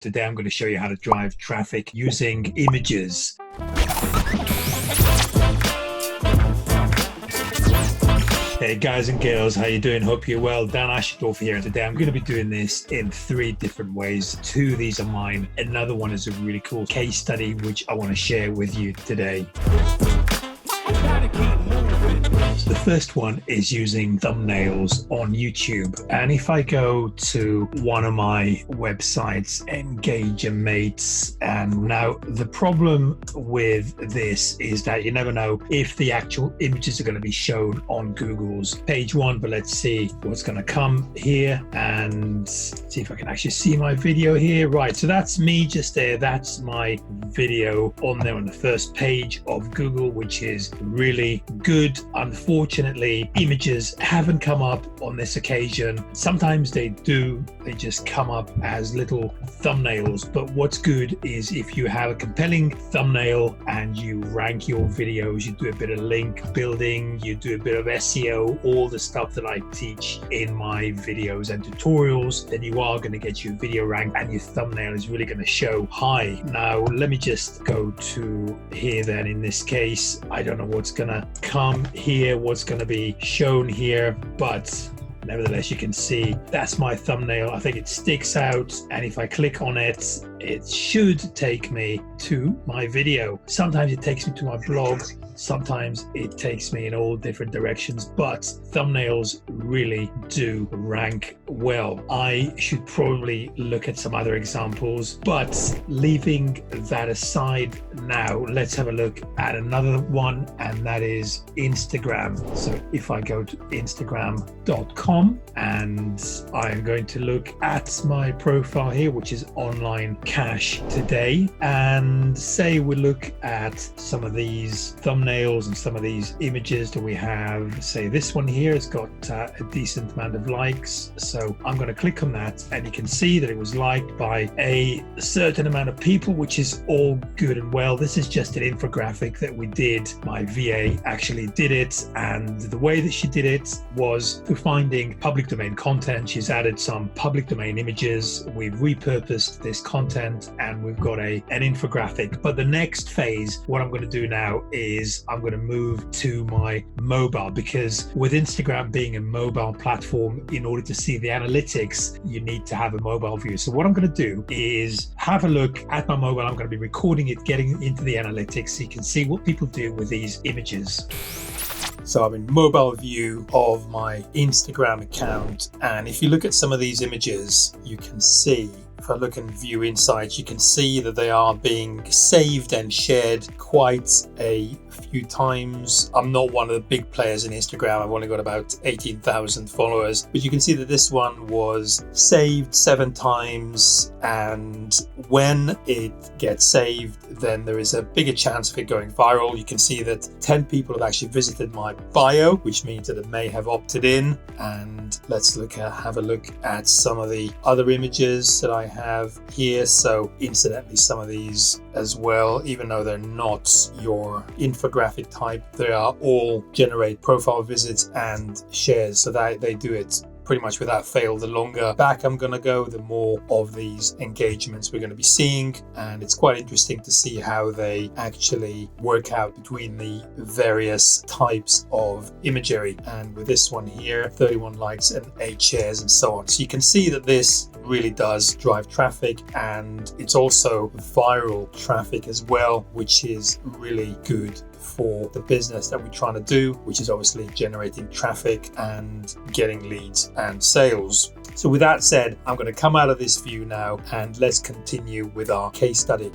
Today I'm going to show you how to drive traffic using images. Hey guys and girls, how you doing? Hope you're well. Dan Ashdorf here, and today I'm going to be doing this in 3 different ways. 2 of these are mine. Another one is a really cool case study which I want to share with you today. The first one is using thumbnails on YouTube. And if I go to one of my websites, Engage a Mates, and now the problem with this is that you never know if the actual images are going to be shown on Google's page 1, but let's see what's going to come here and see if I can actually see my video here. Right, so that's me just there. That's my video on there on the first page of Google, which is really good. Unfortunately, images haven't come up on this occasion. Sometimes they do, they just come up as little thumbnails. But what's good is if you have a compelling thumbnail and you rank your videos, you do a bit of link building, you do a bit of SEO, all the stuff that I teach in my videos and tutorials, then you are going to get your video ranked and your thumbnail is really going to show high. Now, let me just go to here then. In this case, I don't know what's going to come here, what's going to be shown here, but nevertheless, you can see that's my thumbnail. I think it sticks out, and if I click on it, it should take me to my video. Sometimes it takes me to my blog, sometimes it takes me in all different directions, but thumbnails really do rank well. I should probably look at some other examples, but leaving that aside now, let's have a look at another one, and that is Instagram. So if I go to instagram.com and I'm going to look at my profile here, which is online cash today, and say we look at some of these thumbnails and some of these images that we have. Say this one here has got a decent amount of likes, so I'm going to click on that, and you can see that it was liked by a certain amount of people, which is all good and well. This is just an infographic that we did. My VA actually did it, and the way that she did it was through finding public domain content. She's added some public domain images, we've repurposed this content, and we've got an infographic. But the next phase, what I'm going to do now is I'm going to move to my mobile, because with Instagram being a mobile platform, in order to see the analytics, you need to have a mobile view. So what I'm going to do is have a look at my mobile. I'm going to be recording it, getting into the analytics so you can see what people do with these images. So I'm in mobile view of my Instagram account, and if you look at some of these images, you can see, if I look in view insights, you can see that they are being saved and shared quite a few times. I'm not one of the big players in Instagram. I've only got about 18,000 followers, but you can see that this one was saved 7 times, and when it gets saved, then there is a bigger chance of it going viral. You can see that 10 people have actually visited my bio, which means that it may have opted in. And let's have a look at some of the other images that I have here. So incidentally, some of these as well, even though they're not your infographic type, they are all generate profile visits and shares, so that they do it pretty much without fail. The longer back I'm going to go, the more of these engagements we're going to be seeing, and it's quite interesting to see how they actually work out between the various types of imagery. And with this one here, 31 likes and 8 shares and so on. So you can see that this really does drive traffic, and it's also viral traffic as well, which is really good for the business that we're trying to do, which is obviously generating traffic and getting leads and sales. So with that said, I'm going to come out of this view now, and let's continue with our case study.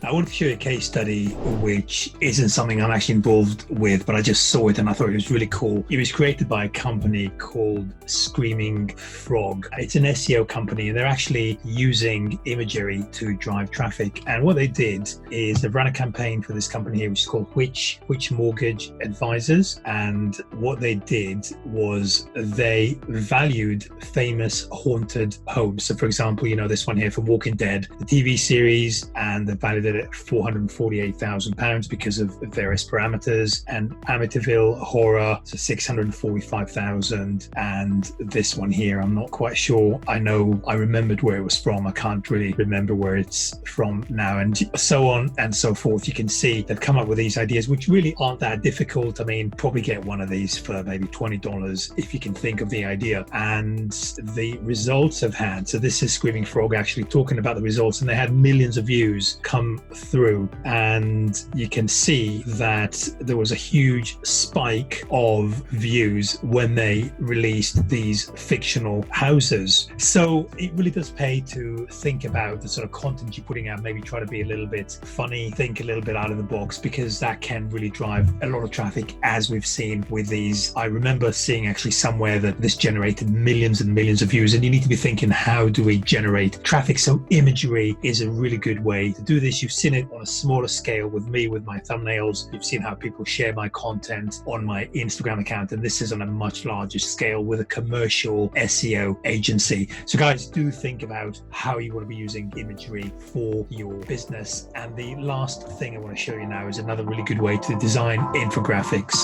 I want to show you a case study which isn't something I'm actually involved with, but I just saw it and I thought it was really cool. It was created by a company called Screaming Frog. It's an SEO company, and they're actually using imagery to drive traffic. And what they did is they ran a campaign for this company here, which is called Which Mortgage Advisors. And what they did was they valued famous haunted homes. So for example, you know, this one here from Walking Dead, the TV series, and they valued it at £448,000 because of various parameters, and Amityville Horror, so 645,000, and this one here, I'm not quite sure. I know I remembered where it was from. I can't really remember where it's from now, and so on and so forth. You can see they've come up with these ideas, which really aren't that difficult. I mean, probably get one of these for maybe $20 if you can think of the idea. And the results have had, so this is Screaming Frog actually talking about the results, and they had millions of views come through, and you can see that there was a huge spike of views when they released these fictional houses. So it really does pay to think about the sort of content you're putting out, maybe try to be a little bit funny, think a little bit out of the box, because that can really drive a lot of traffic, as we've seen with these. I remember seeing actually somewhere that this generated millions and millions of views, and you need to be thinking, how do we generate traffic? So imagery is a really good way to do this. You've seen it on a smaller scale with me, with my thumbnails. You've seen how people share my content on my Instagram account, and this is on a much larger scale with a commercial SEO agency. So guys, do think about how you want to be using imagery for your business. And the last thing I want to show you now is another really good way to design infographics.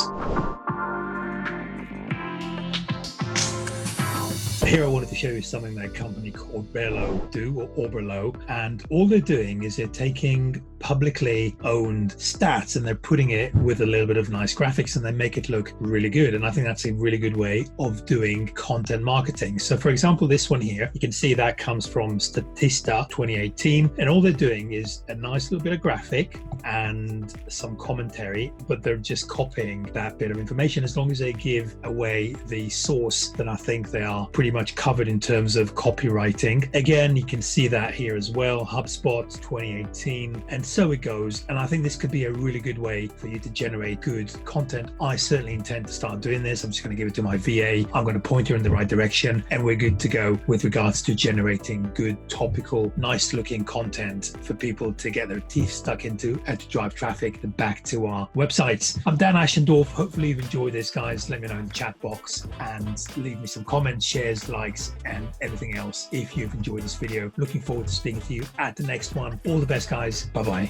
Here I wanted to show you something that a company called Berlo do, or Oberlo, and all they're doing is they're taking publicly owned stats and they're putting it with a little bit of nice graphics, and they make it look really good. And I think that's a really good way of doing content marketing. So for example, this one here, you can see that comes from Statista 2018, and all they're doing is a nice little bit of graphic and some commentary, but they're just copying that bit of information, as long as they give away the source. Then I think they are pretty much covered in terms of copywriting. Again, you can see that here as well, HubSpot 2018, and so it goes. And I think this could be a really good way for you to generate good content. I certainly intend to start doing this. I'm just going to give it to my VA. I'm going to point you in the right direction, and we're good to go with regards to generating good, topical, nice looking content for people to get their teeth stuck into and to drive traffic back to our websites. I'm Dan Ashendorf. Hopefully you've enjoyed this, guys. Let me know in the chat box and leave me some comments, shares, likes, and everything else if you've enjoyed this video. Looking forward to speaking to you at the next one. All the best, guys. Bye bye.